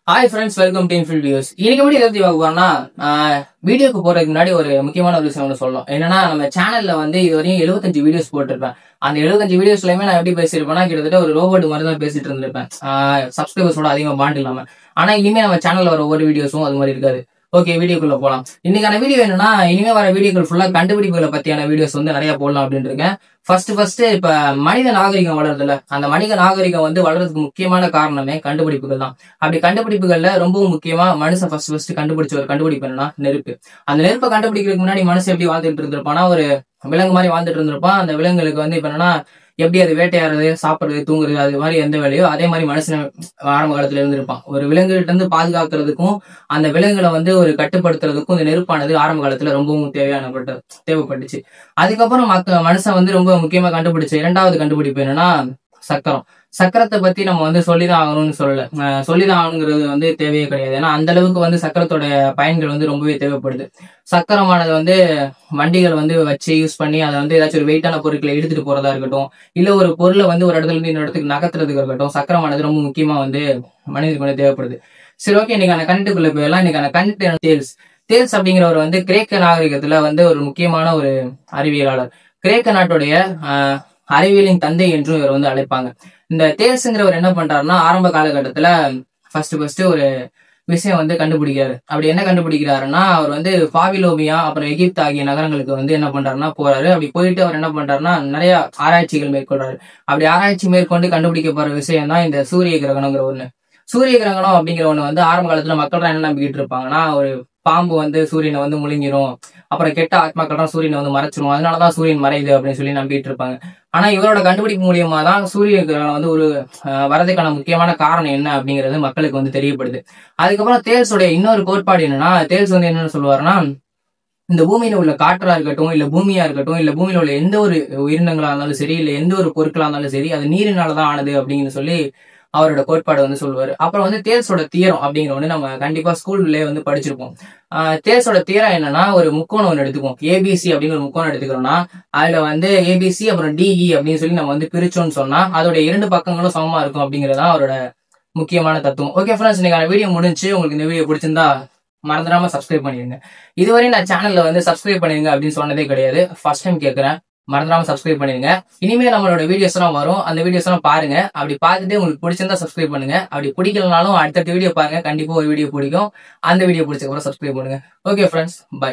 Hi friends, welcome to infill views. இன்னைக்கு எப்படி எழுதி பார்க்க வீடியோக்கு போறதுக்கு முன்னாடி ஒரு முக்கியமான ஒரு விஷயம் ஒன்று சொல்லணும். என்னன்னா, நம்ம சேனல்ல வந்து இதுவரையும் 75 வீடியோஸ் போட்டிருப்பேன். அந்த 75 வீடியோஸ்லயுமே நான் எப்படி பேசியிருப்பேன்னா, கிட்டத்தட்ட ஒரு ரோபோட் மாதிரி தான் பேசிட்டு இருந்திருப்பேன். சப்ஸ்கிரைபர்ஸோட அதிகமா பாண்ட் இல்லாம. ஆனா இனிமே நம்ம சேனல்ல வர ஒவ்வொரு வீடியோஸும் அது மாதிரி இருக்காது. ஓகே, வீடியோக்குள்ள போலாம். இன்னைக்கான வீடியோ என்னன்னா, இனிமே வர வீடியோக்கள் ஃபுல்லா கண்டுபிடிப்புகளை பத்தியான வீடியோஸ் வந்து நிறைய போடலாம் அப்படின்னு இருக்கேன். ஃபர்ஸ்ட் இப்ப மனித நாகரிகம் வளருதுல, அந்த மனித நாகரிகம் வந்து வளர்றதுக்கு முக்கியமான காரணமே கண்டுபிடிப்புகள் தான். அப்படி கண்டுபிடிப்புகள்ல ரொம்பவும் முக்கியமா மனுஷன் ஃபர்ஸ்ட் கண்டுபிடிச்ச ஒரு கண்டுபிடிப்பு என்னன்னா நெருப்பு. அந்த நெருப்பை கண்டுபிடிக்கிறதுக்கு முன்னாடி மனுஷன் எப்படி வாழ்ந்துட்டு இருந்திருப்பான்னா, ஒரு விலங்கு மாதிரி வாழ்ந்துட்டு இருந்திருப்பான். அந்த விலங்குகளுக்கு வந்து இப்ப என்னன்னா, எப்படி அது வேட்டையாடுறது, சாப்பிடுறது, தூங்குறது, அது மாதிரி எந்த வேலையோ அதே மாதிரி மனுஷன் ஆரம்ப காலத்துல இருந்திருப்பான். ஒரு விலங்குகிட்ட இருந்து பாதுகாக்கிறதுக்கும் அந்த விலங்குகளை வந்து ஒரு கட்டுப்படுத்துறதுக்கும் இந்த நெருப்பானது ஆரம்ப காலத்துல ரொம்பவும் தேவைப்பட்டுச்சு. அதுக்கப்புறம் மனுஷன் வந்து ரொம்ப முக்கியமா கண்டுபிடிச்ச இரண்டாவது கண்டுபிடிப்பு என்னன்னா சக்கரம். சக்கரத்தை பத்தி நம்ம வந்து சொல்லிதான் ஆகணும்னு சொல்லல. சொல்லிதான் ஆகணுங்கிறது வந்து தேவையே கிடையாது. ஏன்னா அந்த அளவுக்கு வந்து சக்கரத்தோட பயன்கள் வந்து ரொம்பவே தேவைப்படுது. சக்கரமானது வந்து வண்டிகள் வந்து வச்சு யூஸ் பண்ணி அதை வந்து ஏதாச்சும் ஒரு வெயிட்டான பொருட்களை எடுத்துட்டு போறதா இருக்கட்டும், இல்ல ஒரு பொருளை வந்து ஒரு இடத்துல இருந்து இன்னொரு இடத்துக்கு நகர்த்துறதுக்கு இருக்கட்டும், சக்கரமானது ரொம்ப முக்கியமா வந்து மனிதனுக்கு வந்து தேவைப்படுது. சரி, ஓகே, இன்னைக்கான கண்டென்ட்டுக்குள்ள போயிடலாம். இன்னைக்கான கண்டென்ட் தேல்ஸ். தேல்ஸ் அப்படிங்கிறவர் வந்து கிரேக்க நாகரிகத்துல வந்து ஒரு முக்கியமான ஒரு அறிவியலாளர். கிரேக்க நாட்டுடைய அறிவியலின் தந்தை என்றும் இவர் வந்து அழைப்பாங்க. இந்த தேல்ஸ்ங்கிறவர் என்ன பண்றாருன்னா, ஆரம்ப காலகட்டத்துல ஃபர்ஸ்ட் ஒரு விஷயம் வந்து கண்டுபிடிக்கிறாரு. அப்படி என்ன கண்டுபிடிக்கிறாருன்னா, அவர் வந்து பாபிலோனியா அப்புறம் எகிப்து ஆகிய நகரங்களுக்கு வந்து என்ன பண்றாருன்னா போறாரு. அப்படி போயிட்டு அவர் என்ன பண்றாருன்னா நிறைய ஆராய்ச்சிகள் மேற்கொள்றாரு. அப்படி ஆராய்ச்சி மேற்கொண்டு கண்டுபிடிக்க போற விஷயம் தான் இந்த சூரிய கிரகணங்கிற ஒண்ணு. சூரிய கிரகணம் அப்படிங்கிற ஒண்ணு வந்து ஆரம்ப காலத்துல மக்கள் என்ன நம்பிக்கிட்டு இருப்பாங்கன்னா, ஒரு பாம்பு வந்து சூரியனை வந்து முழுங்கிரும், அப்புறம் கெட்ட ஆத்மாக்கள் தான் சூரியனை வந்து மறைச்சிரும், அதனாலதான் சூரியன் மறையுது அப்படின்னு சொல்லி நம்பிட்டு இருப்பாங்க. ஆனா இவரோட கண்டுபிடிப்பு மூலியமா தான் சூரிய கிரகணம் வந்து ஒரு வரதுக்கான முக்கியமான காரணம் என்ன அப்படிங்கிறது மக்களுக்கு வந்து தெரியப்படுது. அதுக்கப்புறம் தேல்ஸோடைய இன்னொரு கோட்பாடு என்னன்னா, தேல்ஸ் வந்து என்னன்னு சொல்லுவாருன்னா, இந்த பூமியில உள்ள காற்றா இருக்கட்டும், இல்ல பூமியா இருக்கட்டும், இல்ல பூமியில உள்ள எந்த ஒரு உயிரினங்களா இருந்தாலும் சரி, இல்ல எந்த ஒரு பொருட்களா இருந்தாலும் சரி, அது நீரினாலதான் ஆனது அப்படின்னு சொல்லி அவரோட கோட்பாடு வந்து சொல்லுவாரு. அப்புறம் வந்து தேல்ஸோட தியரம் அப்படிங்கிற ஒண்ணு நம்ம கண்டிப்பா ஸ்கூல்ல வந்து படிச்சிருப்போம். தேல்ஸோட தியரம் என்னன்னா, ஒரு முக்கோணம் ஒன்று எடுத்துக்குவோம். ஏபிசி அப்படின்னு ஒரு முக்கோணம் எடுத்துக்கிறோம்னா, அதுல வந்து ஏபிசி அப்புறம் டிஇ அப்படின்னு சொல்லி நம்ம வந்து பிரிச்சோம்னு சொன்னா அதோட இரண்டு பக்கங்களும் சமமா இருக்கும் அப்படிங்கறதான் அவரோட முக்கியமான தத்துவம். ஓகே ஃப்ரெண்ட்ஸ், இன்னைக்கான வீடியோ முடிஞ்சு. உங்களுக்கு இந்த வீடியோ பிடிச்சிருந்தா மறந்துடாம சப்ஸ்கிரைப் பண்ணிருங்க. இதுவரை நான் சேனல்ல வந்து சப்ஸ்கிரைப் பண்ணிருங்க அப்படின்னு சொன்னதே கிடையாது. ஃபர்ஸ்ட் டைம் கேட்கறேன். மறந்துடாம சப்ஸ்கிரைப் பண்ணிருங்க. இனிமே நம்மளோட வீடியோஸ் எல்லாம் வரும். அந்த வீடியோஸ் எல்லாம் பாருங்க. அப்படி பார்த்துட்டு உங்களுக்கு பிடிச்சிருந்தா சப்ஸ்கிரைப் பண்ணுங்க. அப்படி பிடிக்கலனாலும் அடுத்தடுத்த வீடியோ பாருங்க. கண்டிப்பா ஒரு வீடியோ பிடிக்கும். அந்த வீடியோ பிடிச்சதுக்கப்புறம் சப்ஸ்கிரைப் பண்ணுங்க. Okay friends, by.